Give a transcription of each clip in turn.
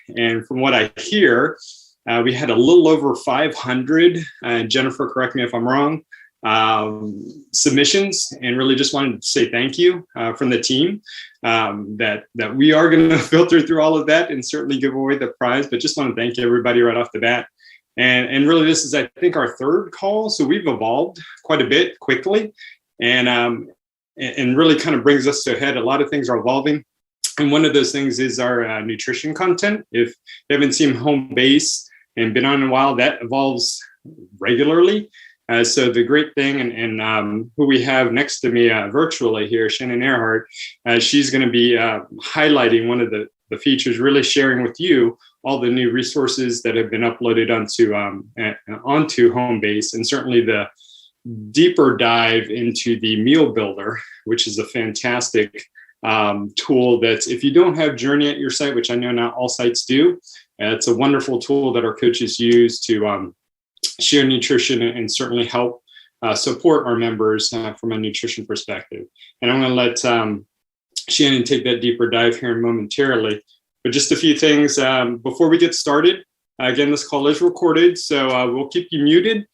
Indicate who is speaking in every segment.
Speaker 1: And from what I hear, we had a little over 500, Jennifer, correct me if I'm wrong, submissions, and really just wanted to say thank you from the team that we are going to filter through all of that and certainly give away the prize, but just want to thank everybody right off the bat. And really this is, I think, our third call. So we've evolved quite a bit quickly, and really kind of brings us to a head. A lot of things are evolving. And one of those things is our nutrition content. If you haven't seen Home Base and been on a while, that evolves regularly. So the great thing, and who we have next to me virtually here, Shannon Earhart, she's going to be highlighting one of the features, really sharing with you all the new resources that have been uploaded onto Home Base, and certainly the deeper dive into the Meal Builder, which is a fantastic tool that if you don't have Journey at your site, which I know not all sites do, it's a wonderful tool that our coaches use to share nutrition and certainly help support our members from a nutrition perspective. And I'm going to let Shannon take that deeper dive here momentarily. But just a few things before we get started. Again, this call is recorded, so we'll keep you muted.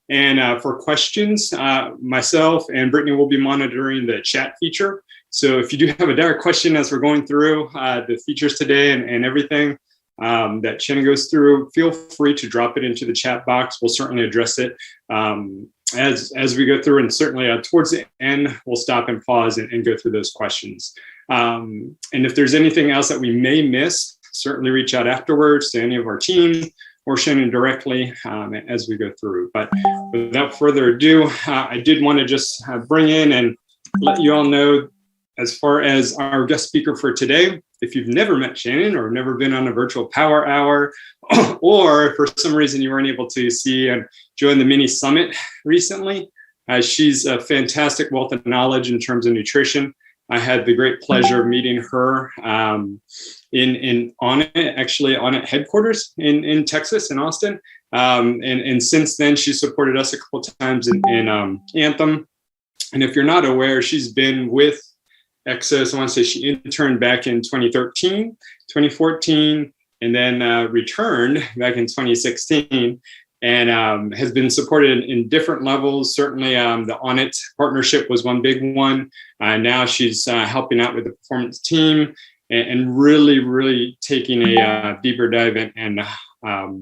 Speaker 1: And for questions, myself and Brittany will be monitoring the chat feature. So if you do have a direct question as we're going through the features today and everything that Shannon goes through, feel free to drop it into the chat box. We'll certainly address it as we go through, and certainly towards the end, we'll stop and pause and go through those questions. And if there's anything else that we may miss, certainly reach out afterwards to any of our team or Shannon directly as we go through. But without further ado, I did want to just bring in and let you all know, as far as our guest speaker for today, if you've never met Shannon or never been on a virtual power hour, or for some reason you weren't able to see and join the mini summit recently, she's a fantastic wealth of knowledge in terms of nutrition. I had the great pleasure of meeting her in Onnit headquarters in Texas, in Austin. And since then, she supported us a couple of times in Anthem. And if you're not aware, she's been with Exos. I want to say she interned back in 2013, 2014, and then returned back in 2016, and has been supported in different levels. Certainly the Onnit partnership was one big one. Now she's helping out with the performance team and really taking a deeper dive and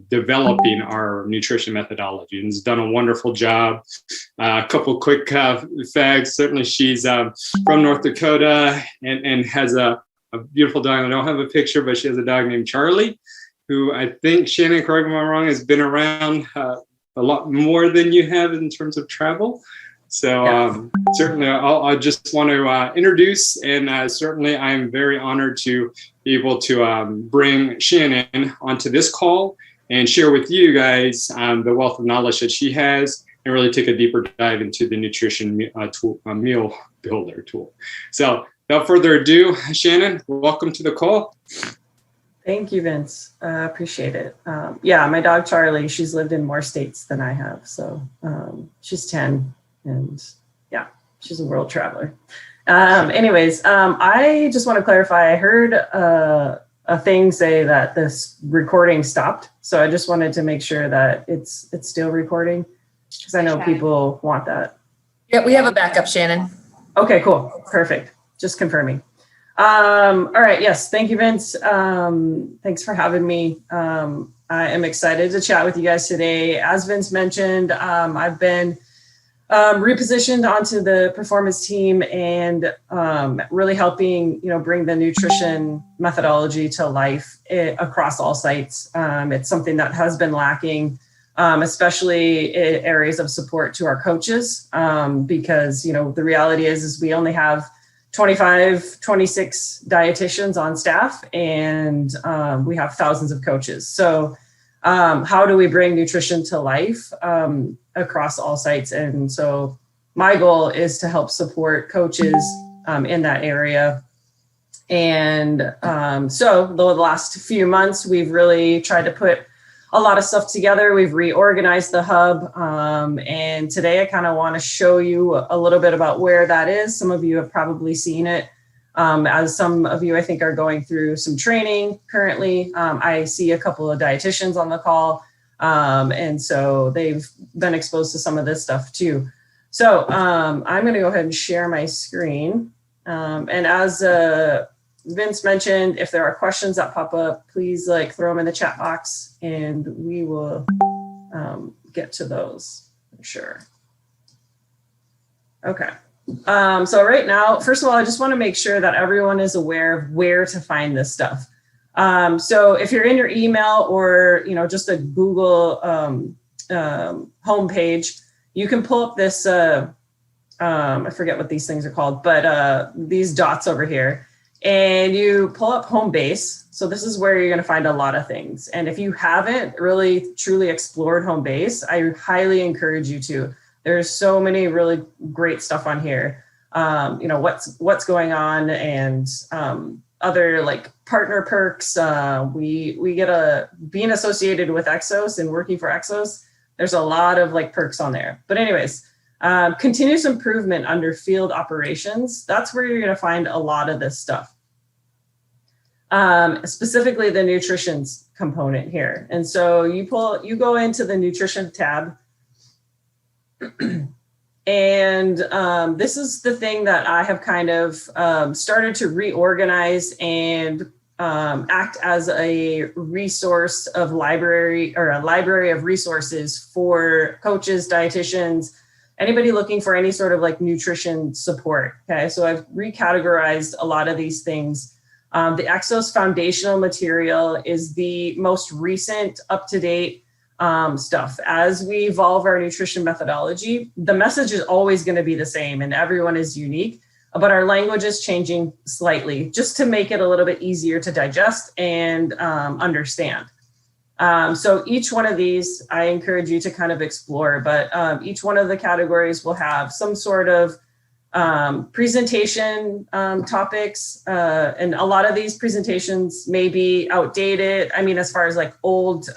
Speaker 1: developing our nutrition methodology, and has done a wonderful job. A couple quick facts. Certainly she's from North Dakota and has a beautiful dog. I don't have a picture, but she has a dog named Charlie, who I think, Shannon, correct me if I'm wrong, has been around a lot more than you have in terms of travel. So certainly I just want to introduce, and certainly I'm very honored to be able to bring Shannon onto this call and share with you guys the wealth of knowledge that she has, and really take a deeper dive into the nutrition meal builder tool. So without further ado, Shannon, welcome to the call.
Speaker 2: Thank you, Vince. I appreciate it. Yeah, my dog Charlie, she's lived in more states than I have. So she's 10, and yeah, she's a world traveler. Anyways, I just want to clarify. I heard a thing say that this recording stopped. So I just wanted to make sure that it's still recording, because I know people want that.
Speaker 3: Yeah, we have a backup, Shannon.
Speaker 2: Okay, cool. Perfect. Just confirming. All right. Yes. Thank you, Vince. Thanks for having me. I am excited to chat with you guys today. As Vince mentioned, I've been repositioned onto the performance team, and really helping, bring the nutrition methodology to life across all sites. It's something that has been lacking, especially in areas of support to our coaches, because, the reality is we only have 25, 26 dietitians on staff, and we have thousands of coaches. So how do we bring nutrition to life across all sites? And so my goal is to help support coaches in that area. And so the last few months, we've really tried to put a lot of stuff together. We've reorganized the hub. And today I kind of want to show you a little bit about where that is. Some of you have probably seen it As some of you, I think, are going through some training currently. I see a couple of dietitians on the call. And so they've been exposed to some of this stuff too. So I'm going to go ahead and share my screen. And as Vince mentioned, if there are questions that pop up, please throw them in the chat box and we will get to those for sure. Okay. So right now, first of all, I just want to make sure that everyone is aware of where to find this stuff. So if you're in your email or, just a Google homepage, you can pull up this, I forget what these things are called, but these dots over here, and you pull up Homebase. So this is where you're going to find a lot of things. And if you haven't really truly explored Homebase, I highly encourage you to. There's so many really great stuff on here. What's going on, and other partner perks. We get being associated with Exos and working for Exos. There's a lot of perks on there. But anyways, continuous improvement under field operations. That's where you're going to find a lot of this stuff. Specifically the nutrition component here. And so you go into the nutrition tab. And this is the thing that I have kind of started to reorganize and act as a resource of library, or a library of resources for coaches, dietitians, anybody looking for any sort of nutrition support. Okay, so I've recategorized a lot of these things. The Exos foundational material is the most recent, up-to-date stuff. As we evolve our nutrition methodology, the message is always going to be the same and everyone is unique, but our language is changing slightly just to make it a little bit easier to digest and understand. So each one of these, I encourage you to kind of explore, but each one of the categories will have some sort of presentation topics, and a lot of these presentations may be outdated. I mean, as far as old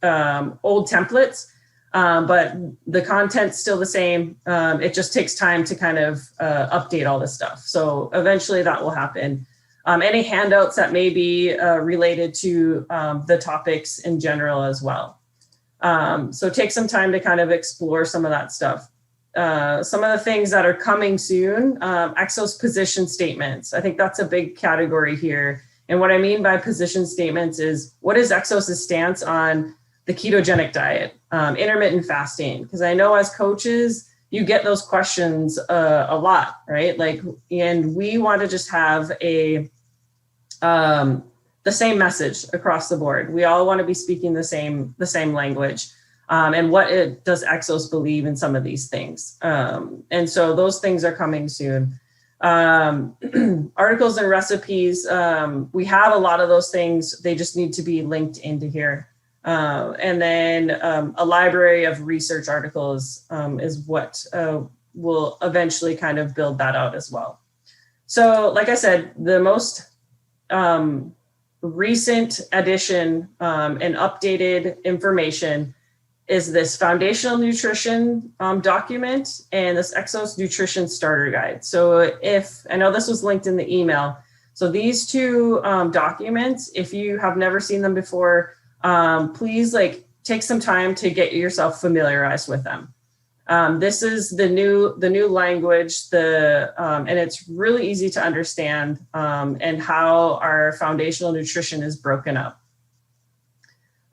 Speaker 2: templates, but the content's still the same. It just takes time to kind of update all this stuff. So eventually that will happen. Any handouts that may be related to the topics in general as well. So take some time to kind of explore some of that stuff. Some of the things that are coming soon, Exos position statements. I think that's a big category here. And what I mean by position statements is, what is Exos' stance on the ketogenic diet, intermittent fasting? Because I know as coaches, you get those questions a lot, right? And we want to just have the same message across the board. We all want to be speaking the same language. And what does Exos believe in some of these things? And so those things are coming soon. Articles and recipes, we have a lot of those things. They just need to be linked into here. And then a library of research articles is what will eventually kind of build that out as well. So like I said, the most recent addition and updated information is this foundational nutrition document and this Exos nutrition starter guide. So I know this was linked in the email. So these two documents, if you have never seen them before, please take some time to get yourself familiarized with them. This is the new language, and it's really easy to understand, and how our foundational nutrition is broken up.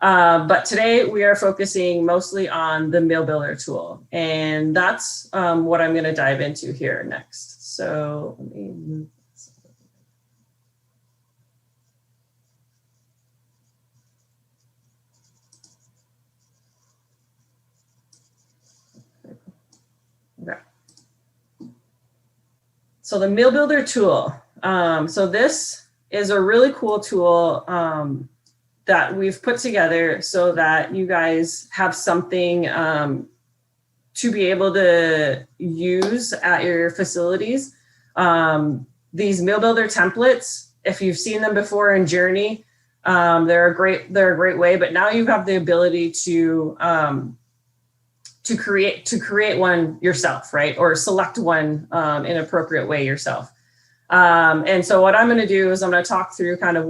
Speaker 2: But today we are focusing mostly on the Meal Builder tool, and that's what I'm going to dive into here next. So let me move this. Okay. So the Meal Builder tool. So this is a really cool tool that we've put together so that you guys have something to be able to use at your facilities. These Meal Builder templates, if you've seen them before in Journey, they're a great way, but now you have the ability to create one yourself, right? Or select one in an appropriate way yourself. And so what I'm going to do is I'm going to talk through kind of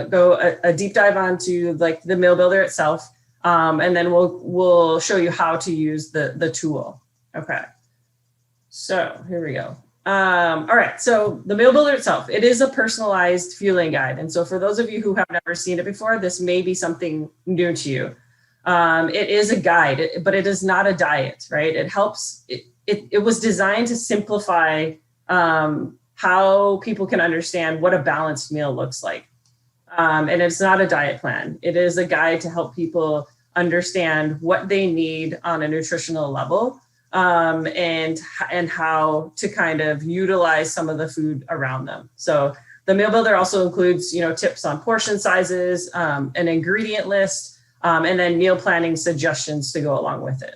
Speaker 2: go a deep dive onto like the Meal Builder itself. And then we'll show you how to use the tool. Okay. So here we go. All right. So the Meal Builder itself, it is a personalized fueling guide. And so for those of you who have never seen it before, this may be something new to you. It is a guide, but it is not a diet, right? It helps. It was designed to simplify how people can understand what a balanced meal looks like. And it's not a diet plan. It is a guide to help people understand what they need on a nutritional level, and how to kind of utilize some of the food around them. So the Meal Builder also includes, tips on portion sizes, an ingredient list, and then meal planning suggestions to go along with it.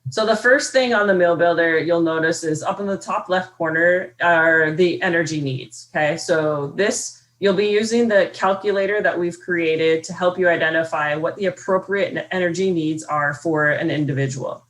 Speaker 2: So the first thing on the Meal Builder you'll notice is up in the top left corner are the energy needs. Okay, so you'll be using the calculator that we've created to help you identify what the appropriate energy needs are for an individual.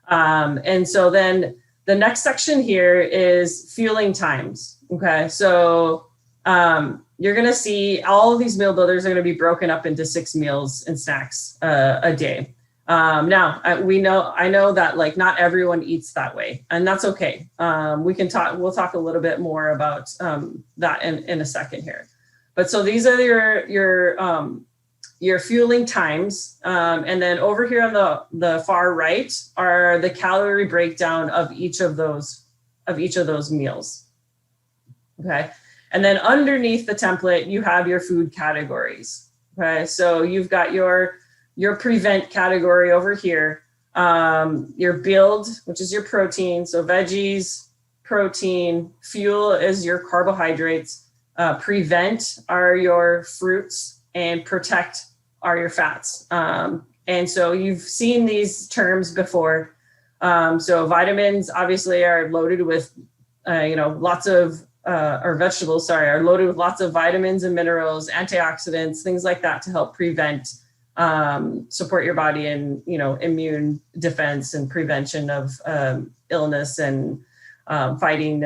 Speaker 2: And so then the next section here is fueling times. Okay, so you're going to see all of these Meal Builders are going to be broken up into 6 meals and snacks a day. Now I know that like not everyone eats that way, and that's okay. We'll talk a little bit more about that in a second here. But so these are your fueling times. And then over here on the far right are the calorie breakdown of each of those meals. Okay. And then underneath the template, you have your food categories. Okay. So you've got your prevent category over here, your build, which is your protein. So veggies, protein, fuel is your carbohydrates, prevent are your fruits, and protect are your fats. And so you've seen these terms before. So vitamins obviously are loaded with, lots of, or vegetables, are loaded with lots of vitamins and minerals, antioxidants, things like that to help prevent, support your body in, immune defense and prevention of illness and fighting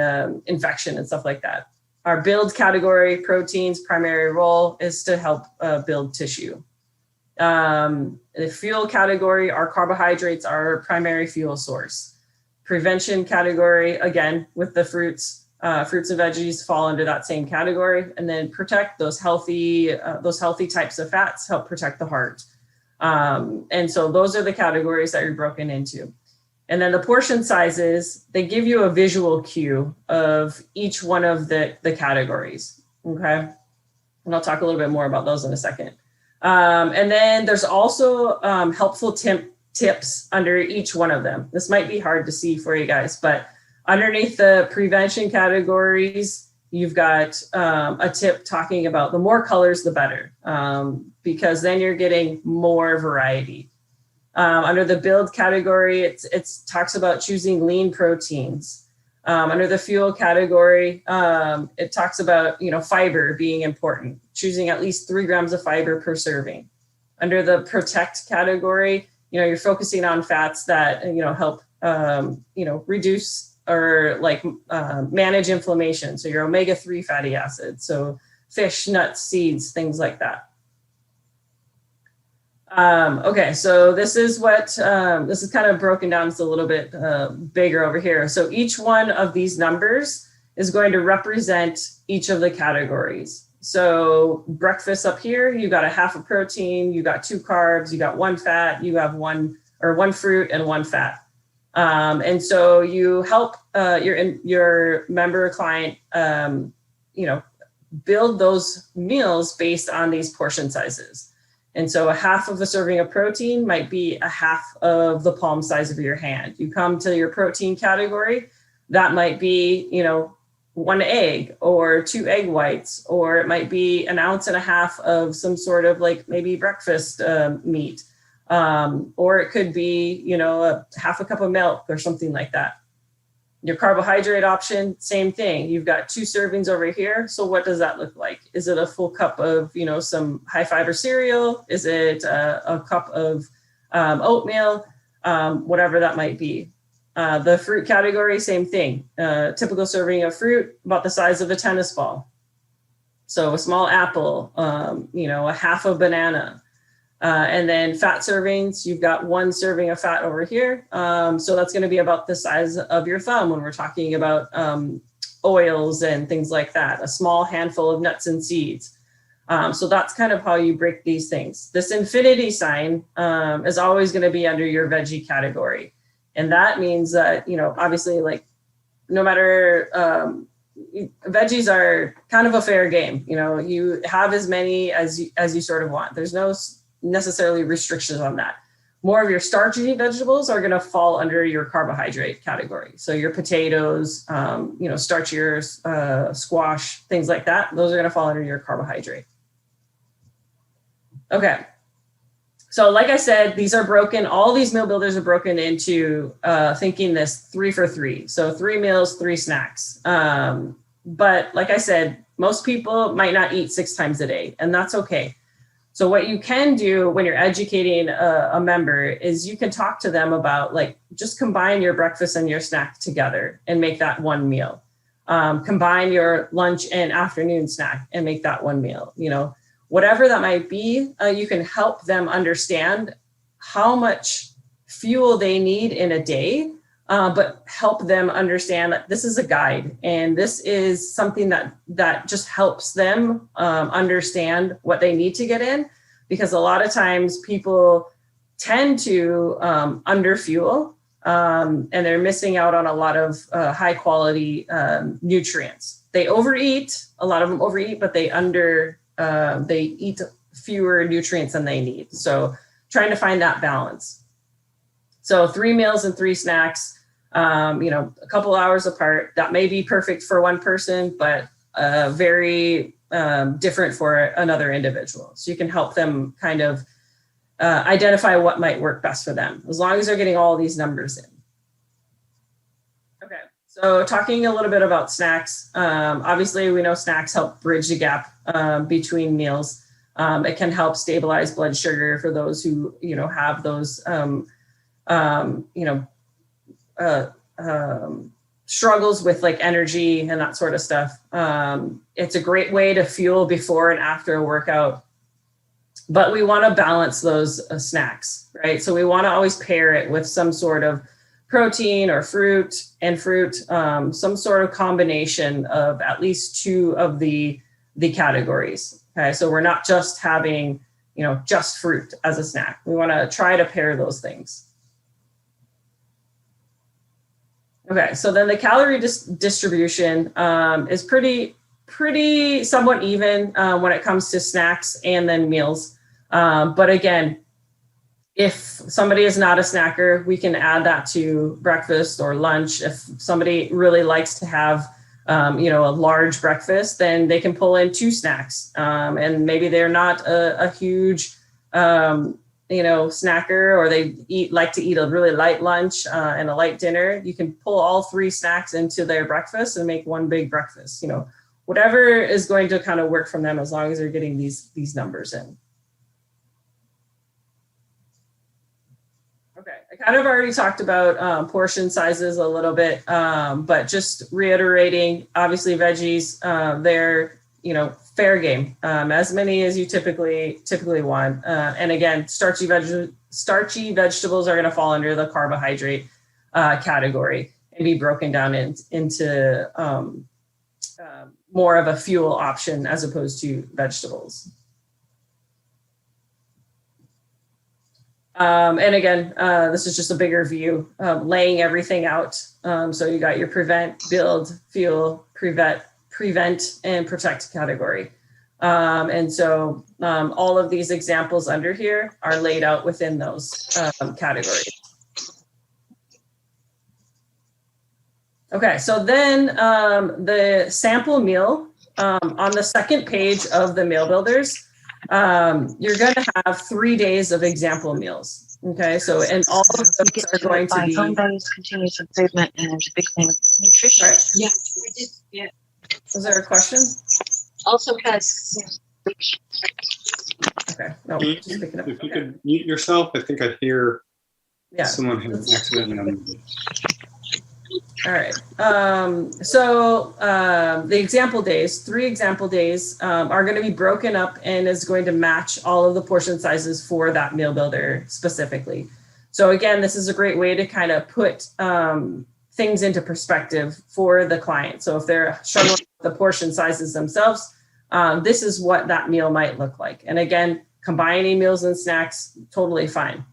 Speaker 2: infection and stuff like that. Our build category, proteins, primary role is to help build tissue. The fuel category, our carbohydrates are our primary fuel source. Prevention category, again, with the fruits and veggies fall under that same category. And then protect those healthy types of fats help protect the heart. And so those are the categories that you're broken into. And then the portion sizes, they give you a visual cue of each one of the categories. Okay. And I'll talk a little bit more about those in a second. And then there's also helpful tips under each one of them. This might be hard to see for you guys, but underneath the prevention categories, you've got a tip talking about the more colors, the better, because then you're getting more variety. Under the build category, it talks about choosing lean proteins. Under the fuel category, it talks about, fiber being important, choosing at least 3 grams of fiber per serving. Under the protect category, you're focusing on fats that, help, reduce or manage inflammation. So your omega-3 fatty acids, so fish, nuts, seeds, things like that. Okay, so this is this is kind of broken down. It's a little bit bigger over here. So each one of these numbers is going to represent each of the categories. So breakfast up here, you got a half a protein, you got 2 carbs, you got 1 fat, you have one fruit and 1 fat. And so you help your member client, build those meals based on these portion sizes. And so a half of a serving of protein might be a half of the palm size of your hand. You come to your protein category, that might be, 1 egg or 2 egg whites, or it might be 1.5 ounces of some sort of maybe breakfast meat. Or it could be, a half a cup of milk or something like that. Your carbohydrate option, same thing. You've got 2 servings over here. So what does that look like? Is it a full cup of, some high fiber cereal? Is it a cup of oatmeal? Whatever that might be. The fruit category, same thing. Typical serving of fruit, about the size of a tennis ball. So a small apple, a half a banana. And then fat servings, you've got 1 serving of fat over here. So that's going to be about the size of your thumb when we're talking about oils and things like that. A small handful of nuts and seeds. So that's kind of how you break these things. This infinity sign is always going to be under your veggie category. And that means that, obviously, like, no matter, veggies are kind of a fair game. You have as many as you sort of want. There's no necessarily restrictions on that. More of your starchy vegetables are going to fall under your carbohydrate category. So your potatoes, starchier, squash, things like that, those are going to fall under your carbohydrate. Okay. So like I said, these are broken, all these meal builders are broken into thinking this 3 for 3. So 3 meals, 3 snacks. But like I said, most people might not eat 6 times a day, and that's okay. So what you can do when you're educating a member is you can talk to them about, like, just combine your breakfast and your snack together and make that 1 meal. Combine your lunch and afternoon snack and make that 1 meal. Whatever that might be, you can help them understand how much fuel they need in a day, but help them understand that this is a guide and this is something that just helps them understand what they need to get in. Because a lot of times people tend to underfuel and they're missing out on a lot of high quality nutrients. They overeat, a lot of them overeat, but they eat fewer nutrients than they need. So trying to find that balance. So 3 meals and 3 snacks, a couple hours apart. That may be perfect for one person, but very different for another individual. So you can help them kind of identify what might work best for them, as long as they're getting all these numbers in. Okay, so talking a little bit about snacks. Obviously, we know snacks help bridge the gap between meals. It can help stabilize blood sugar for those who, have those, struggles with like energy and that sort of stuff. It's a great way to fuel before and after a workout, but we want to balance those snacks, right? So we want to always pair it with some sort of protein or fruit, some sort of combination of at least 2 of the categories. Okay, so we're not just having, just fruit as a snack. We want to try to pair those things. Okay, so then the calorie distribution is pretty somewhat even when it comes to snacks and then meals. But again, if somebody is not a snacker, we can add that to breakfast or lunch. If somebody really likes to have, a large breakfast, then they can pull in 2 snacks. And maybe they're not a huge, snacker, or they like to eat a really light lunch and a light dinner. You can pull all 3 snacks into their breakfast and make 1 big breakfast. Whatever is going to kind of work from them, as long as they're getting these numbers in. Okay, I kind of already talked about portion sizes a little bit, but just reiterating, obviously veggies, they're, fair game, as many as you typically want. And again, starchy vegetables are going to fall under the carbohydrate category and be broken down into more of a fuel option as opposed to vegetables. And again, this is just a bigger view, laying everything out. So you got your prevent, build, fuel, prevent, and protect category. And so all of these examples under here are laid out within those categories. Okay, so then the sample meal on the second page of the meal builders, you're going to have 3 days of example meals. Okay, so and all of those are going to be
Speaker 4: home-based continuous improvement, and there's a big thing of nutrition.
Speaker 2: Right.
Speaker 4: Yeah, we did. Yeah.
Speaker 2: Was there a question?
Speaker 4: Also has.
Speaker 2: Okay, no, just picking up.
Speaker 1: If you
Speaker 2: Okay.
Speaker 1: could mute yourself, I think I hear
Speaker 2: Yeah.
Speaker 1: someone has accidentally unmuted.
Speaker 2: All right. The example days, 3 example days are going to be broken up and is going to match all of the portion sizes for that meal builder specifically. So again, this is a great way to kind of put things into perspective for the client. So if they're struggling with the portion sizes themselves, this is what that meal might look like. And again, combining meals and snacks, totally fine.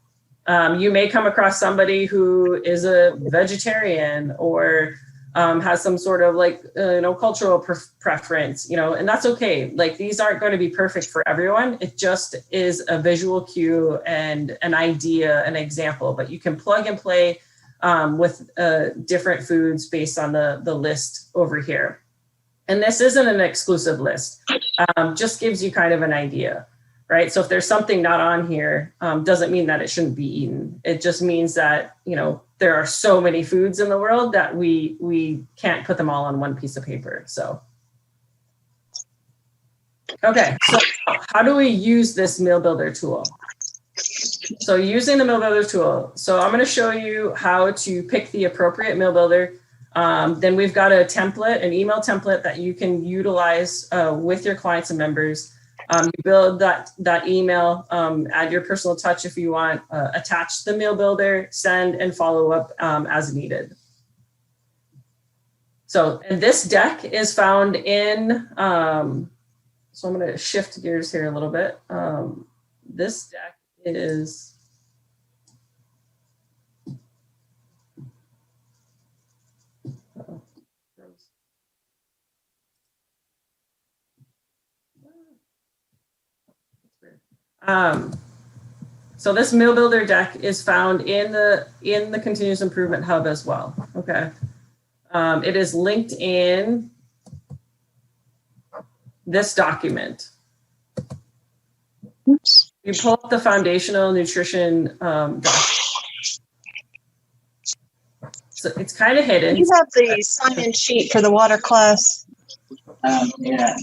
Speaker 2: You may come across somebody who is a vegetarian or has some sort of like, cultural preference, and that's okay. Like these aren't going to be perfect for everyone. It just is a visual cue and an idea, an example, but you can plug and play with different foods based on the list over here. And this isn't an exclusive list, just gives you kind of an idea. Right. So if there's something not on here, doesn't mean that it shouldn't be eaten. It just means that, there are so many foods in the world that we can't put them all on one piece of paper. So. Okay. So how do we use this meal builder tool? So using the meal builder tool. So I'm going to show you how to pick the appropriate meal builder. Then we've got a template, an email template that you can utilize with your clients and members. You build that email, add your personal touch if you want, attach the meal builder, send and follow up as needed. So, and this deck is found in, so I'm going to shift gears here a little bit. This deck is, so this meal builder deck is found in the continuous improvement hub as well. Okay. It is linked in this document.
Speaker 4: Oops.
Speaker 2: You pull up the foundational nutrition document. So it's kind of hidden.
Speaker 4: You have the sign-in sheet for the water class.
Speaker 5: Yeah.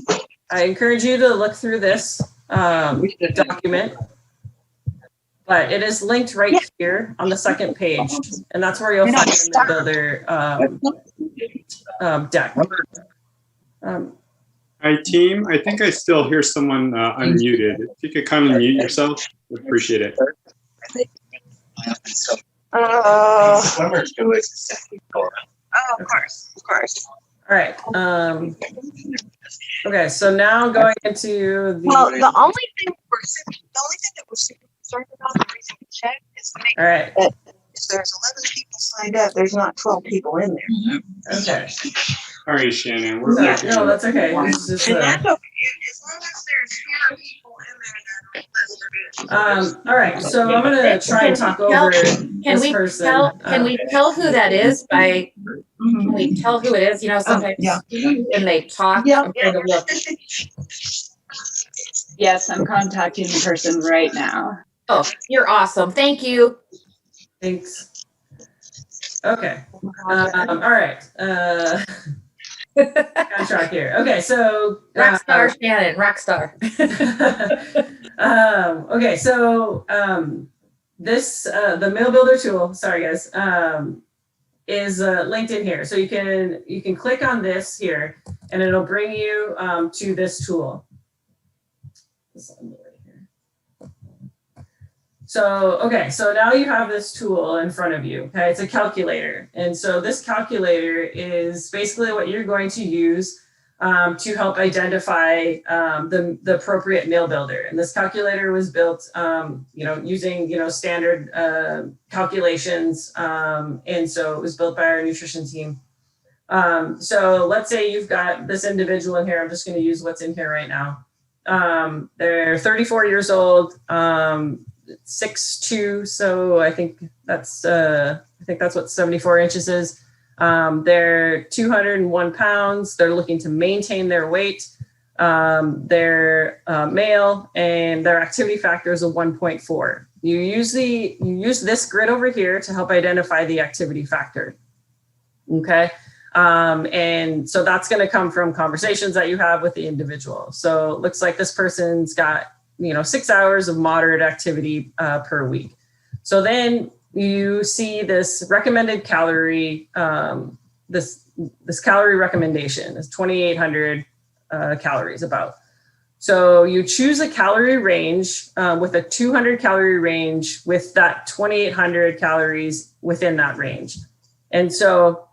Speaker 2: I encourage you to look through this document, but it is linked right here on the second page, and that's where you'll find the builder deck.
Speaker 1: Hi, team. I think I still hear someone unmuted. If you could kindly mute yourself, I'd appreciate it.
Speaker 5: Swimmers do it.
Speaker 4: Of course.
Speaker 2: All right. Okay, so now going into the.
Speaker 4: Well, the only thing that we're super concerned about, the reason we check is to make
Speaker 2: All right.
Speaker 4: that if there's 11 people signed up, there's not 12 people in there.
Speaker 2: Okay.
Speaker 1: All right, Shannon.
Speaker 2: No, that's okay. It's just,
Speaker 4: And that's okay. As long as there's fewer people in there, then we're good.
Speaker 2: all right, so I'm gonna try and talk over
Speaker 3: Can
Speaker 2: this
Speaker 3: we
Speaker 2: person.
Speaker 3: can we tell who that is by, can we tell who it is? Sometimes
Speaker 4: yeah.
Speaker 3: when they talk,
Speaker 4: Yeah.
Speaker 3: I'm trying to look.
Speaker 6: Yes, I'm contacting the person right now.
Speaker 3: Oh, you're awesome. Thank you.
Speaker 2: Thanks. Okay. All right. Got track here. Okay, so
Speaker 3: Rockstar Shannon, rockstar.
Speaker 2: okay, so this the meal builder tool. Sorry, guys. Is linked in here, so you can click on this here, and it'll bring you to this tool. So, okay, so now you have this tool in front of you, okay? It's a calculator. And so this calculator is basically what you're going to use to help identify the appropriate meal builder. And this calculator was built, using, standard calculations. And so it was built by our nutrition team. So let's say you've got this individual in here. I'm just going to use what's in here right now. They're 34 years old. 6'2", so I think that's what 74 inches is. They're 201 pounds. They're looking to maintain their weight. They're male, and their activity factor is a 1.4. You use this grid over here to help identify the activity factor. Okay. And so that's going to come from conversations that you have with the individual. So it looks like this person's got 6 hours of moderate activity per week. So then you see this recommended calorie this calorie recommendation is 2,800 calories about. So you choose a calorie range with a 200 calorie range with that 2,800 calories within that range. And so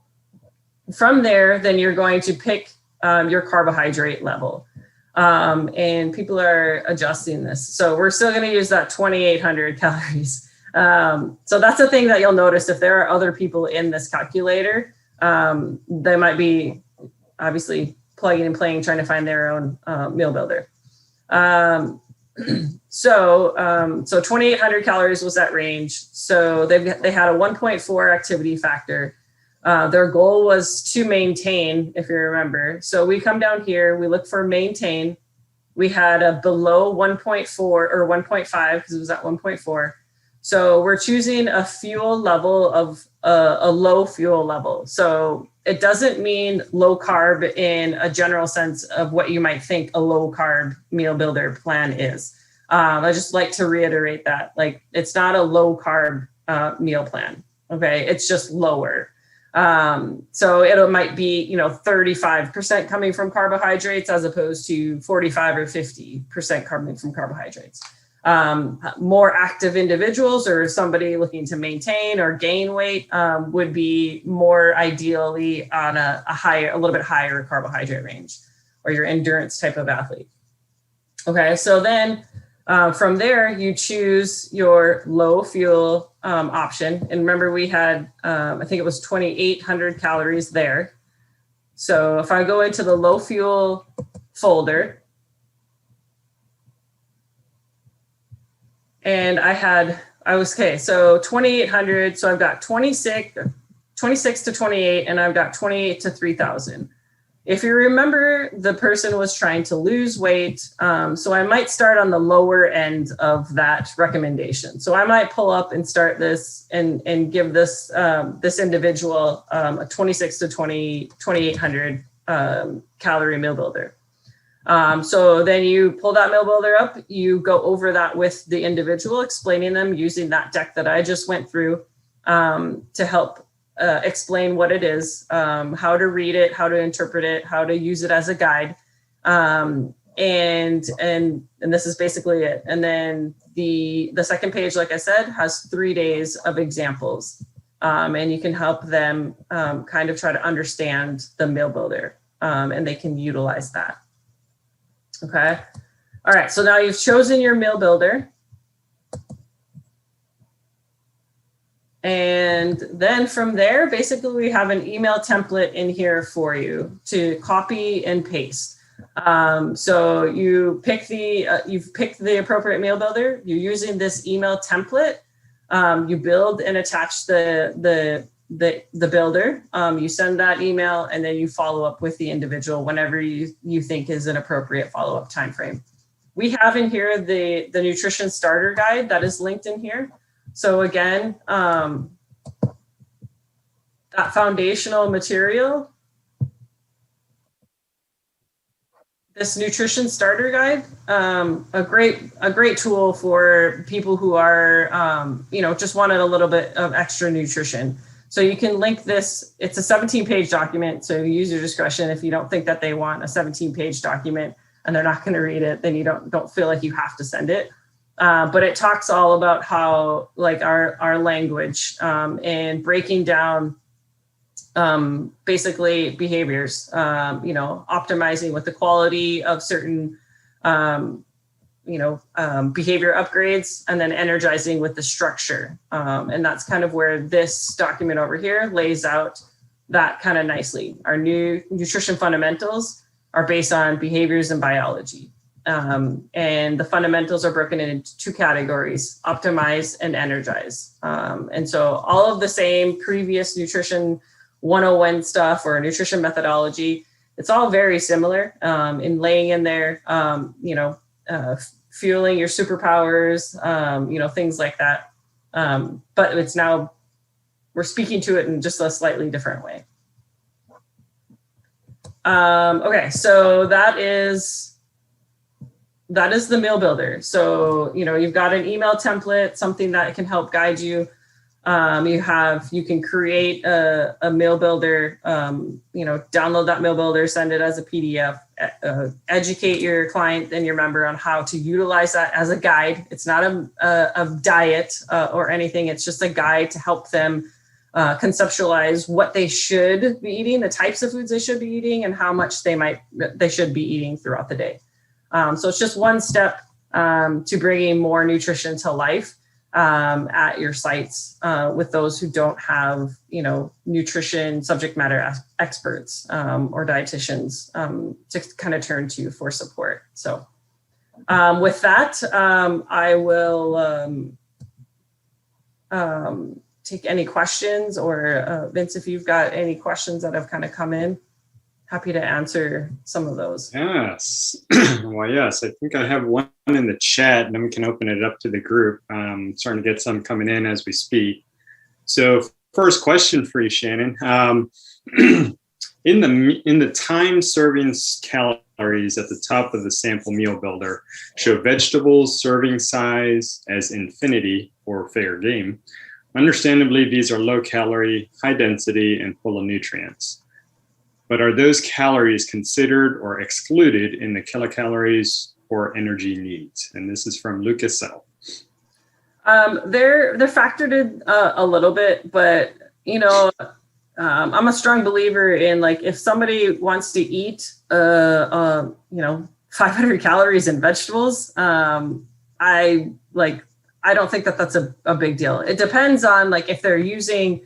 Speaker 2: from there, then you're going to pick your carbohydrate level. And people are adjusting this. So we're still going to use that 2,800 calories. So that's a thing that you'll notice if there are other people in this calculator. They might be obviously plugging and playing, trying to find their own meal builder. So 2,800 calories was that range. So they had a 1.4 activity factor. Their goal was to maintain, if you remember. So we come down here, we look for maintain. We had a below 1.4 or 1.5 because it was at 1.4. So we're choosing a fuel level of a low fuel level. So it doesn't mean low carb in a general sense of what you might think a low carb meal builder plan is. I just like to reiterate that, like, it's not a low carb meal plan. Okay. It's just lower. So it might be, 35% coming from carbohydrates as opposed to 45 or 50% coming from carbohydrates. More active individuals or somebody looking to maintain or gain weight would be more ideally on a little bit higher carbohydrate range, or your endurance type of athlete. Okay, so then from there you choose your low fuel option. And remember we had, I think it was 2,800 calories there. So if I go into the low fuel folder, and so 2,800. So I've got 26 to 28, and I've got 28 to 3,000. If you remember, the person was trying to lose weight. So I might start on the lower end of that recommendation. So I might pull up and start this and give this individual a 26 to 2,800 calorie meal builder. So then you pull that meal builder up, you go over that with the individual, explaining them using that deck that I just went through to help explain what it is, how to read it, how to interpret it, how to use it as a guide. And this is basically it. And then the second page, like I said, has 3 days of examples. And you can help them kind of try to understand the meal builder, and they can utilize that. Okay. All right. So now you've chosen your meal builder. And then from there, basically we have an email template in here for you to copy and paste. So you pick you've picked the appropriate meal builder. You're using this email template. You build and attach the builder. You send that email, and then you follow up with the individual whenever you think is an appropriate follow-up time frame. We have in here the nutrition starter guide that is linked in here. So again, that foundational material, this nutrition starter guide, a great tool for people who are just wanted a little bit of extra nutrition. So you can link this. It's a 17-page document. So use your discretion. If you don't think that they want a 17-page document and they're not going to read it, then you don't feel like you have to send it. But it talks all about how, like, our language and breaking down basically behaviors, optimizing with the quality of certain behavior upgrades, and then energizing with the structure. And that's kind of where this document over here lays out that kind of nicely. Our new nutrition fundamentals are based on behaviors and biology. And the fundamentals are broken into 2 categories: optimize and energize. And so all of the same previous nutrition 101 stuff or nutrition methodology, it's all very similar in laying in there, fueling your superpowers, things like that. But it's now, we're speaking to it in just a slightly different way. Okay, so that is the meal builder. So, you've got an email template, something that can help guide you. You can create a meal builder, download that meal builder, send it as a PDF, educate your client and your member on how to utilize that as a guide. It's not a diet or anything. It's just a guide to help them conceptualize what they should be eating, the types of foods they should be eating, and how much they should be eating throughout the day. So it's just one step to bringing more nutrition to life at your sites with those who don't have, nutrition subject matter experts or dietitians to kind of turn to for support. So with that, I will take any questions, or Vince, if you've got any questions that have kind of come in, happy to answer some of those.
Speaker 1: Yes. Well, yes, I think I have one in the chat, and then we can open it up to the group. Starting to get some coming in as we speak. So first question for you, Shannon. In the time serving calories at the top of the sample meal builder, show vegetables serving size as infinity or fair game. Understandably, these are low calorie, high density, and full of nutrients. But are those calories considered or excluded in the kilocalories or energy needs? And this is from Lucas Sell.
Speaker 2: They're factored in a little bit, but I'm a strong believer in, like, if somebody wants to eat 500 calories in vegetables, I don't think that that's a big deal. It depends on, like, if they're using,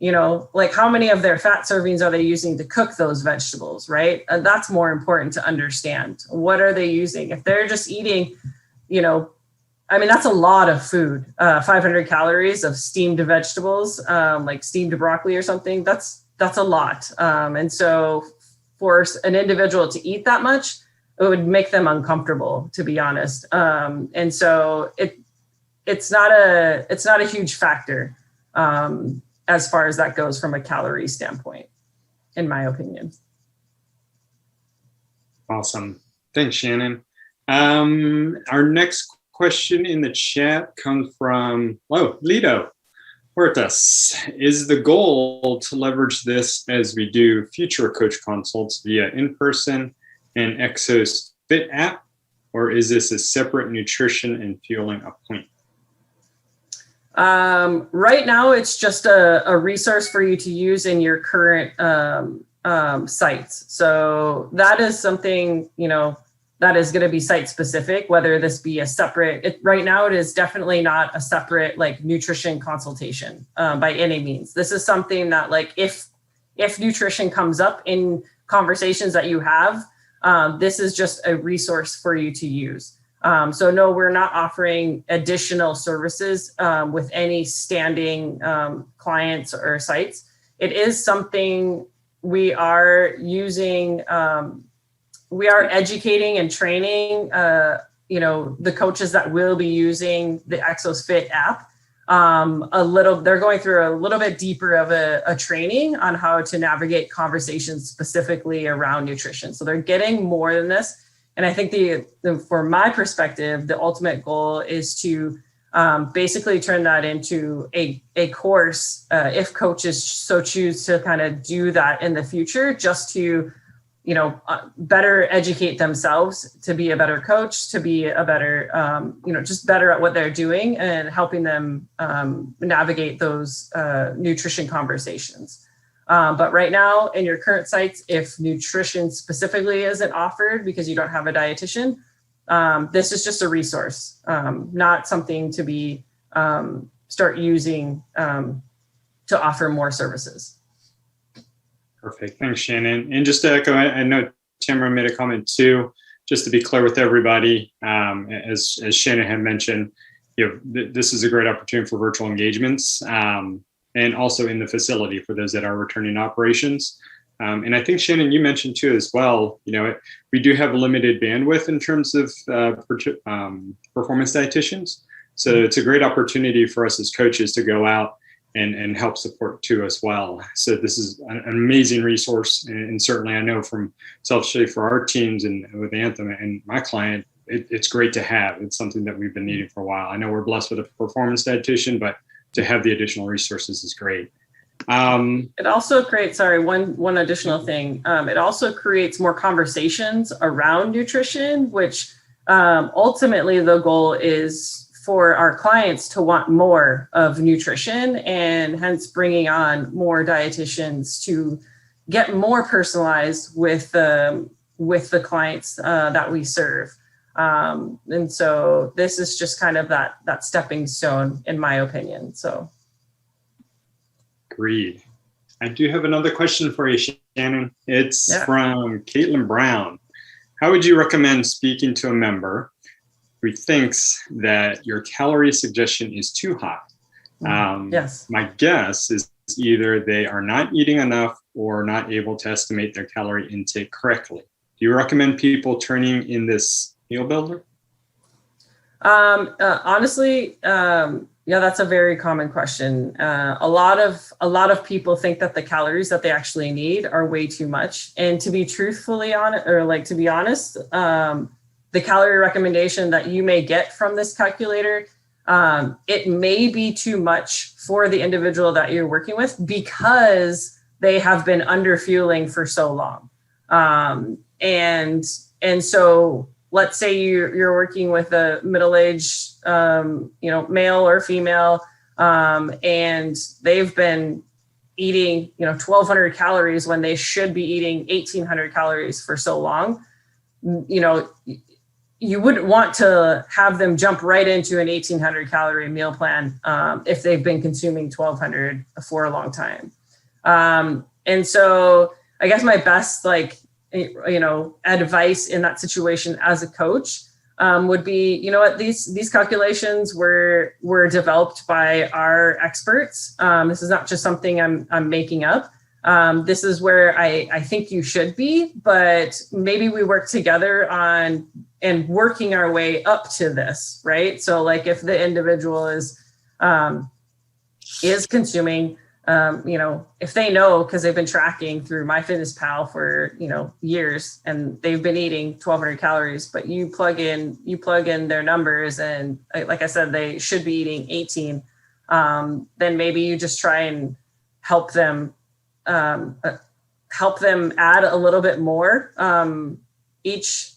Speaker 2: how many of their fat servings are they using to cook those vegetables, right? And that's more important to understand. What are they using? If they're just eating, that's a lot of food, 500 calories of steamed vegetables, like steamed broccoli or something, that's a lot. And so for an individual to eat that much, it would make them uncomfortable, to be honest. And so it's not a huge factor as far as that goes from a calorie standpoint, in my opinion. Awesome.
Speaker 1: Thanks, Shannon. Our next question in the chat comes from, Lido Huertas. Is the goal to leverage this as we do future coach consults via in-person and Exos Fit app, or is this a separate nutrition and fueling appointment?
Speaker 2: Right now, it's just a resource for you to use in your current sites. So that is something, that is going to be site specific, whether this be a separate, right now it is definitely not a separate nutrition consultation by any means. This is something that if nutrition comes up in conversations that you have, this is just a resource for you to use. So no, we're not offering additional services with any standing clients or sites. It is something we are using. We are educating and training, the coaches that will be using the Exos Fit app. They're going through a little bit deeper of a training on how to navigate conversations specifically around nutrition. So they're getting more than this. And I think from my perspective, the ultimate goal is to basically turn that into a course, if coaches so choose to kind of do that in the future, just to, better educate themselves to be a better coach, to be a better, just better at what they're doing and helping them navigate those nutrition conversations. But right now in your current sites, if nutrition specifically isn't offered because you don't have a dietitian, this is just a resource, not something to be start using to offer more services.
Speaker 1: Perfect. Thanks, Shannon. And just to echo, I know Tamara made a comment too, just to be clear with everybody, as Shannon had mentioned, this is a great opportunity for virtual engagements. And also in the facility for those that are returning operations. And I think, Shannon, you mentioned too as well, we do have a limited bandwidth in terms of performance dietitians. So it's a great opportunity for us as coaches to go out and help support too as well. So this is an amazing resource. And certainly I know from selfishly for our teams and with Anthem and my client, it's great to have. It's something that we've been needing for a while. I know we're blessed with a performance dietitian, but to have the additional resources is great.
Speaker 2: It also creates, sorry, one additional thing. It also creates more conversations around nutrition, which ultimately the goal is for our clients to want more of nutrition, and hence bringing on more dietitians to get more personalized with the clients that we serve. And so this is just kind of that stepping stone, in my opinion. So.
Speaker 1: Agreed. I do have another question for you, Shannon. It's from Caitlin Brown. How would you recommend speaking to a member who thinks that your calorie suggestion is too high?
Speaker 2: Yes.
Speaker 1: My guess is either they are not eating enough or not able to estimate their calorie intake correctly. Do you recommend people turning in this meal builder?
Speaker 2: Honestly, yeah, that's a very common question. A lot of people think that the calories that they actually need are way too much. And to be truthfully honest, to be honest, the calorie recommendation that you may get from this calculator, it may be too much for the individual that you're working with because they have been under fueling for so long. And so let's say you're working with a middle-aged, male or female, and they've been eating, 1,200 calories when they should be eating 1,800 calories for so long. You wouldn't want to have them jump right into an 1,800 calorie meal plan if they've been consuming 1,200 for a long time. And so I guess my best, advice in that situation as a coach would be, these calculations were developed by our experts. This is not just something I'm making up. This is where I think you should be, but maybe we work together on and working our way up to this, right? So if the individual is consuming, if they know, because they've been tracking through MyFitnessPal for, years, and they've been eating 1,200 calories, but you plug in their numbers, and like I said, they should be eating 18. Then maybe you just try and help them add a little bit more each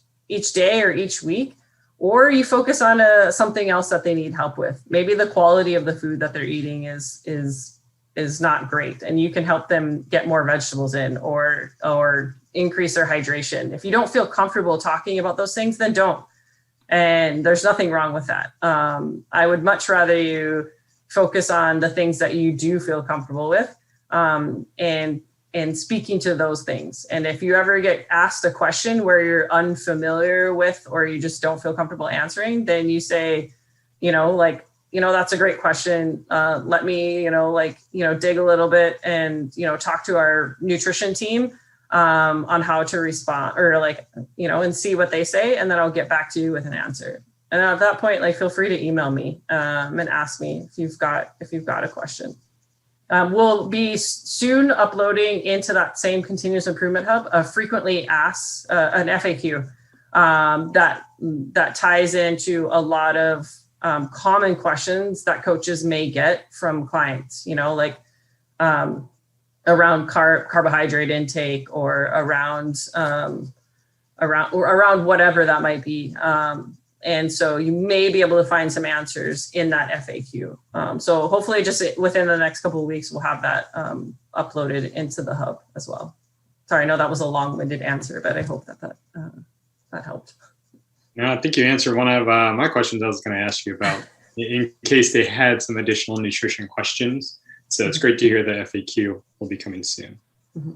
Speaker 2: day or each week, or you focus on something else that they need help with. Maybe the quality of the food that they're eating is not great, and you can help them get more vegetables in or increase their hydration. If you don't feel comfortable talking about those things, then don't. And there's nothing wrong with that. I would much rather you focus on the things that you do feel comfortable with, and speaking to those things. And if you ever get asked a question where you're unfamiliar with, or you just don't feel comfortable answering, then you say, that's a great question. Let me, dig a little bit and, talk to our nutrition team on how to respond, or and see what they say. And then I'll get back to you with an answer. And at that point, feel free to email me and ask me if you've got a question. We'll be soon uploading into that same continuous improvement hub a frequently asked, an FAQ that ties into a lot of common questions that coaches may get from clients, around carbohydrate intake, or around whatever that might be. And so you may be able to find some answers in that FAQ. So hopefully just within the next couple of weeks, we'll have that uploaded into the hub as well. Sorry, I know that was a long-winded answer, but I hope that helped.
Speaker 1: No, I think you answered one of my questions I was going to ask you about, in case they had some additional nutrition questions. So it's great to hear the FAQ will be coming soon. Mm-hmm.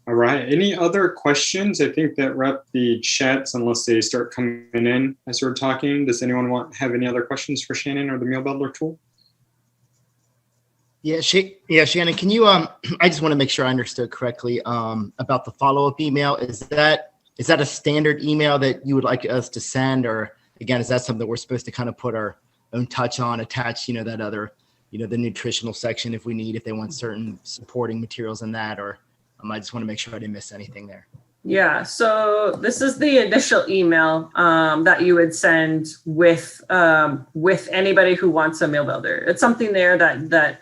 Speaker 1: All right. Any other questions? I think that wrap the chats, unless they start coming in as we're talking. Does anyone have any other questions for Shannon or the Meal Builder tool?
Speaker 7: Yeah, Shannon, can you, I just want to make sure I understood correctly about the follow-up email. Is that a standard email that you would like us to send? Or again, is that something that we're supposed to kind of put our own touch on, attach, that other, the nutritional section if they want certain supporting materials in that? Or I just want to make sure I didn't miss anything there.
Speaker 2: Yeah, so this is the initial email that you would send with anybody who wants a meal builder. It's something there that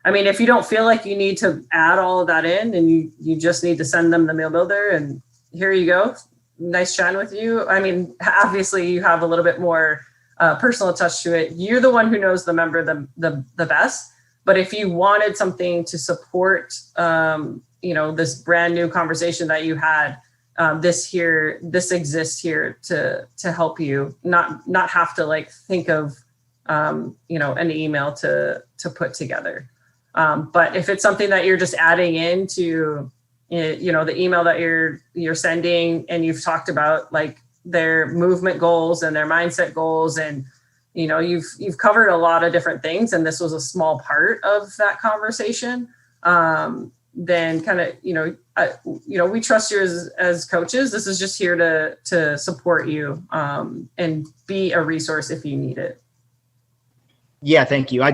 Speaker 2: I mean, if you don't feel like you need to add all of that in, and you just need to send them the meal builder, and here you go. Nice chatting with you. I mean, obviously you have a little bit more personal touch to it. You're the one who knows the member the best. But if you wanted something to support, this brand new conversation that you had, this exists here to help you not have to like think of, an email to put together. But if it's something that you're just adding into, the email that you're sending, and you've talked about like their movement goals and their mindset goals, and you've covered a lot of different things, and this was a small part of that conversation, then kind of we trust you as coaches. This is just here to support you and be a resource if you need it.
Speaker 7: Yeah, thank you. I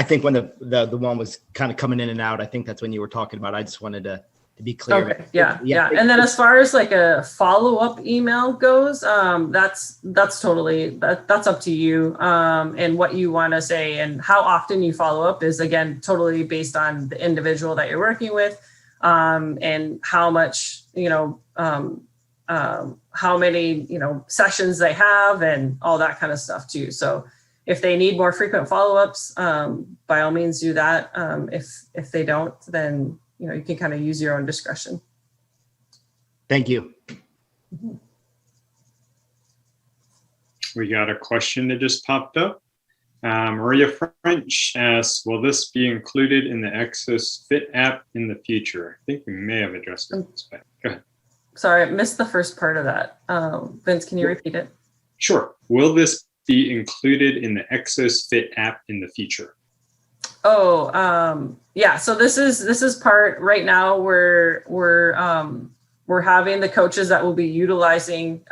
Speaker 7: think when the one was kind of coming in and out, I think that's when you were talking about. I just wanted to be clear.
Speaker 2: Okay. Yeah. And then as far as like a follow-up email goes, that's totally that's up to you. And what you want to say and how often you follow up is, again, totally based on the individual that you're working with, and how much, how many, sessions they have and all that kind of stuff too. So if they need more frequent follow-ups, by all means do that. If they don't, then you can kind of use your own discretion.
Speaker 7: Thank you.
Speaker 1: We got a question that just popped up. Maria French asks, will this be included in the Exos Fit app in the future? I think we may have addressed this, but go ahead.
Speaker 2: Sorry, I missed the first part of that. Vince, can you repeat it?
Speaker 1: Sure. Will this be included in the Exos Fit app in the future?
Speaker 2: Yeah. So this is part right now where we're having the coaches that will be utilizing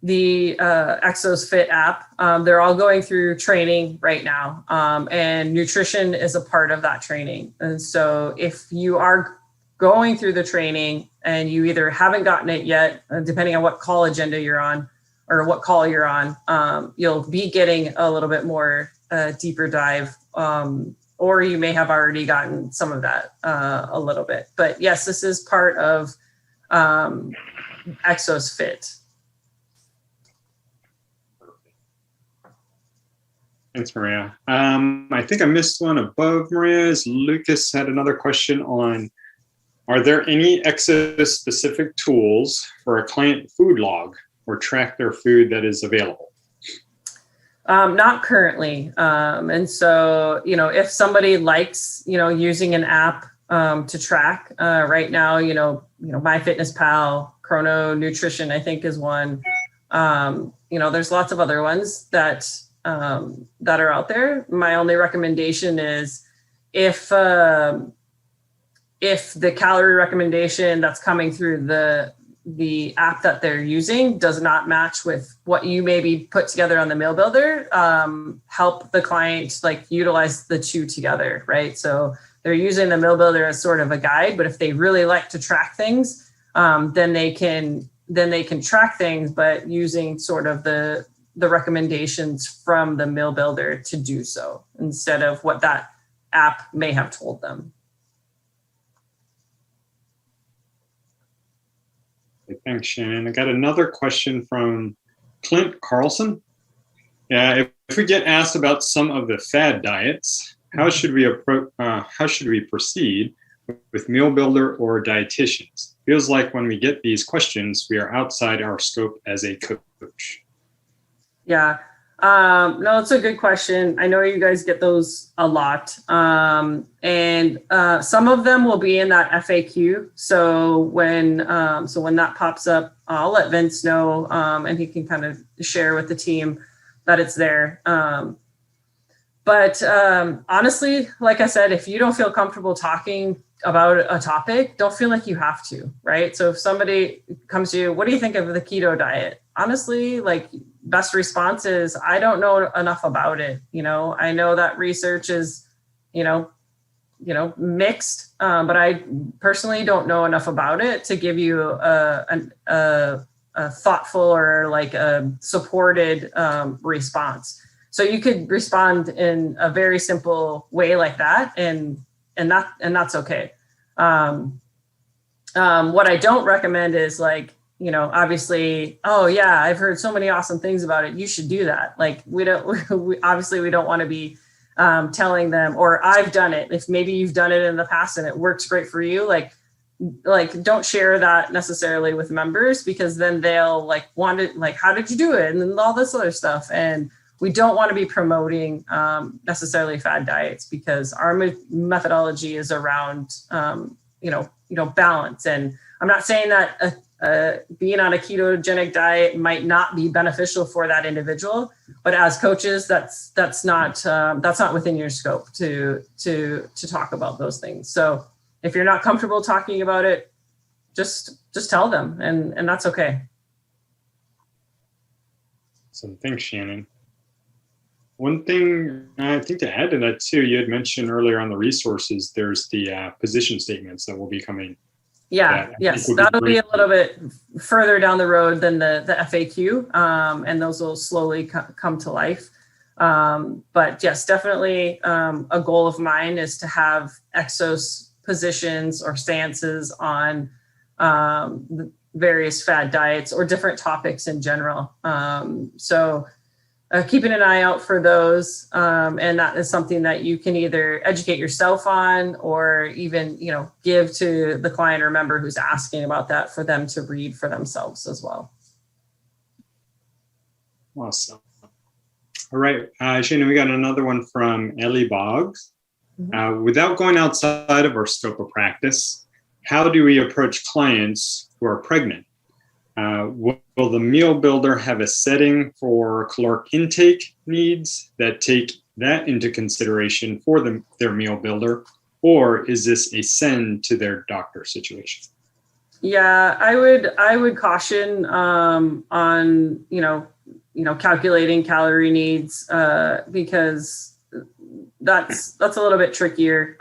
Speaker 2: the Exos Fit app. They're all going through training right now, and nutrition is a part of that training. And so if you are going through the training and you either haven't gotten it yet, depending on what call agenda you're on or what call you're on, you'll be getting a little bit more deeper dive, or you may have already gotten some of that a little bit. But yes, this is part of Exos Fit.
Speaker 1: Thanks, Maria. I think I missed one above Maria's. Lucas had another question on, are there any Exos specific tools for a client food log or track their food that is available?
Speaker 2: Not currently. And so, if somebody likes, using an app to track right now, MyFitnessPal, Chrono Nutrition, I think is one. There's lots of other ones that are out there. My only recommendation is if the calorie recommendation that's coming through the app that they're using does not match with what you maybe put together on the Meal Builder, help the client utilize the two together, right? So they're using the Meal Builder as sort of a guide, but if they really like to track things, then they can track things, but using sort of the recommendations from the Meal Builder to do so instead of what that app may have told them.
Speaker 1: Thanks, Shannon. I got another question from Clint Carlson. If we get asked about some of the fad diets, how should we proceed with Meal Builder or dietitians? Feels like when we get these questions, we are outside our scope as a coach.
Speaker 2: Yeah. No, it's a good question. I know you guys get those a lot. And some of them will be in that FAQ. So when that pops up, I'll let Vince know, and he can kind of share with the team that it's there. But honestly, like I said, if you don't feel comfortable talking about a topic, don't feel like you have to, right? So if somebody comes to you, what do you think of the keto diet? Honestly, best response is, I don't know enough about it. I know that research is, mixed, but I personally don't know enough about it to give you a thoughtful or like a supported response. So you could respond in a very simple way like that, and that's okay. What I don't recommend is like, obviously, oh yeah, I've heard so many awesome things about it, you should do that. Like we don't want to be telling them, or I've done it. If maybe you've done it in the past and it works great for you, like don't share that necessarily with members, because then they'll like want it, like, how did you do it? And then all this other stuff. And we don't want to be promoting necessarily fad diets, because our methodology is around, balance. And I'm not saying that being on a ketogenic diet might not be beneficial for that individual, but as coaches, that's not within your scope to talk about those things. So if you're not comfortable talking about it, just tell them, and that's okay.
Speaker 1: So thanks, Shannon. One thing I think to add to that too, you had mentioned earlier on the resources, there's the position statements that will be coming.
Speaker 2: Yeah, yes, that'll be a little bit further down the road than the FAQ, and those will slowly come to life. But yes, definitely a goal of mine is to have Exos positions or stances on the various fad diets or different topics in general. So keeping an eye out for those, and that is something that you can either educate yourself on, or even give to the client or member who's asking about that for them to read for themselves as well.
Speaker 1: Awesome. All right, Shannon, we got another one from Ellie Boggs. Without going outside of our scope of practice, how do we approach clients who are pregnant? Will the meal builder have a setting for caloric intake needs that take that into consideration for their meal builder, or is this a send to their doctor situation? Yeah,
Speaker 2: I would caution on calculating calorie needs, because that's a little bit trickier.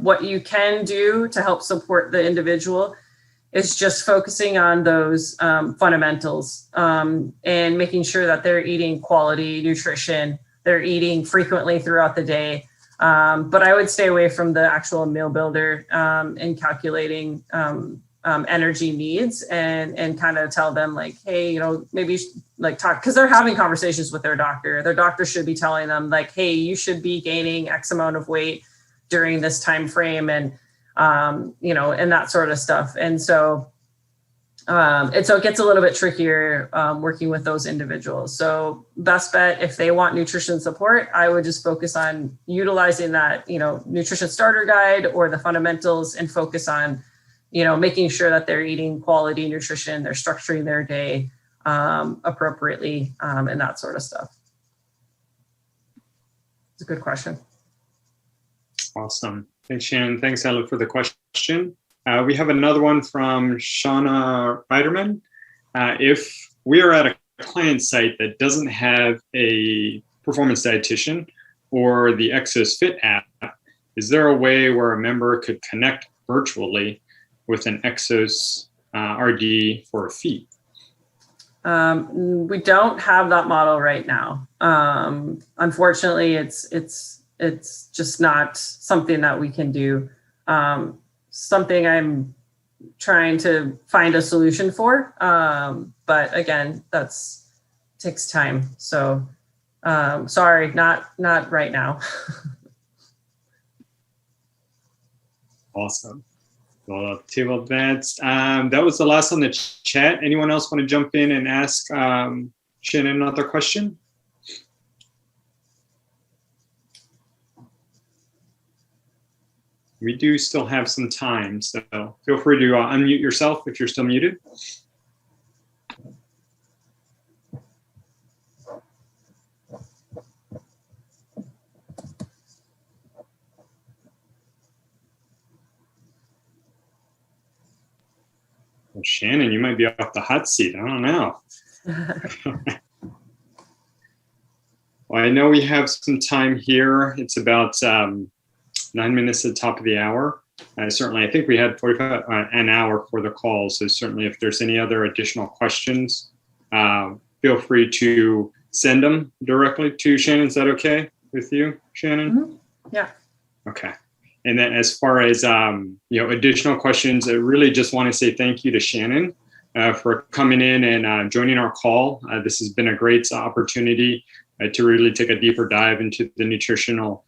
Speaker 2: What you can do to help support the individual is just focusing on those fundamentals, and making sure that they're eating quality nutrition, they're eating frequently throughout the day. But I would stay away from the actual meal builder in calculating energy needs, and kind of tell them like, hey, maybe like talk, because they're having conversations with their doctor. Their doctor should be telling them like, hey, you should be gaining X amount of weight during this time frame, and and that sort of stuff. And so it gets a little bit trickier working with those individuals. So best bet, if they want nutrition support, I would just focus on utilizing that, nutrition starter guide or the fundamentals, and focus on, making sure that they're eating quality nutrition, they're structuring their day appropriately, and that sort of stuff. It's a good question.
Speaker 1: Awesome. Thanks, Shannon. Thanks, Ella, for the question. We have another one from Shauna Reiderman. If we are at a client site that doesn't have a performance dietitian or the Exos Fit app, is there a way where a member could connect virtually with an Exos RD for a fee?
Speaker 2: We don't have that model right now. Unfortunately, it's just not something that we can do. Something I'm trying to find a solution for. But again, takes time. So sorry, not right now.
Speaker 1: Awesome. Well, I'll table that. That was the last on the chat. Anyone else want to jump in and ask Shannon another question? We do still have some time, so feel free to unmute yourself if you're still muted. Well, Shannon, you might be off the hot seat. I don't know. Well, I know we have some time here. It's about 9 minutes at the top of the hour. Certainly, I think we had 45 an hour for the call. So certainly, if there's any other additional questions, feel free to send them directly to Shannon. Is that okay with you, Shannon?
Speaker 2: Yeah.
Speaker 1: Okay. And then as far as, additional questions, I really just want to say thank you to Shannon for coming in and joining our call. This has been a great opportunity to really take a deeper dive into the nutritional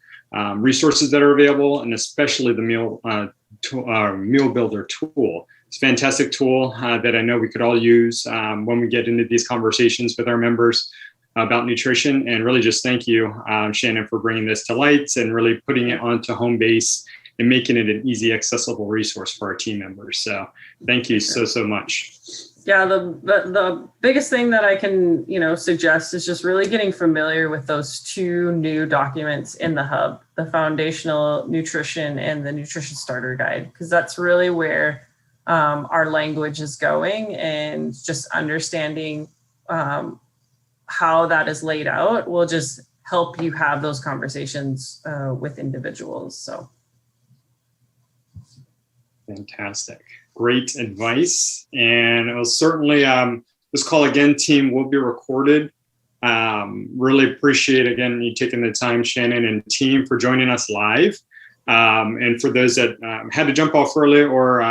Speaker 1: resources that are available, and especially the Meal Builder tool. It's a fantastic tool that I know we could all use when we get into these conversations with our members about nutrition. And really just thank you, Shannon, for bringing this to light and really putting it onto home base and making it an easy, accessible resource for our team members. So thank you so much.
Speaker 2: Yeah, the biggest thing that I can, suggest is just really getting familiar with those two new documents in the hub, the foundational nutrition and the nutrition starter guide, because that's really where our language is going, and just understanding how that is laid out will just help you have those conversations with individuals. So.
Speaker 1: Fantastic. Great advice. And it was certainly, this call again, team, will be recorded. Really appreciate, again, you taking the time, Shannon and team, for joining us live. And for those that had to jump off early, or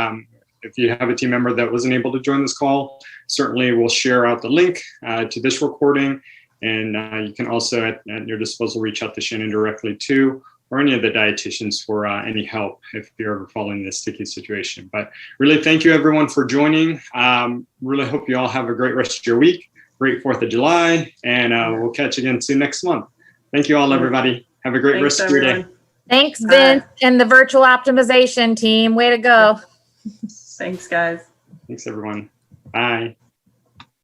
Speaker 1: if you have a team member that wasn't able to join this call, certainly we'll share out the link to this recording. And you can also, at your disposal, reach out to Shannon directly too, or any of the dietitians for any help if you're ever following this sticky situation. But really, thank you everyone for joining. Really hope you all have a great rest of your week. Great 4th of July, and we'll catch you again soon next month. Thank you all, everybody. Have a great rest of your day.
Speaker 3: Thanks, Vince, and the virtual optimization team. Way to go.
Speaker 2: Thanks, guys.
Speaker 1: Thanks, everyone. Bye.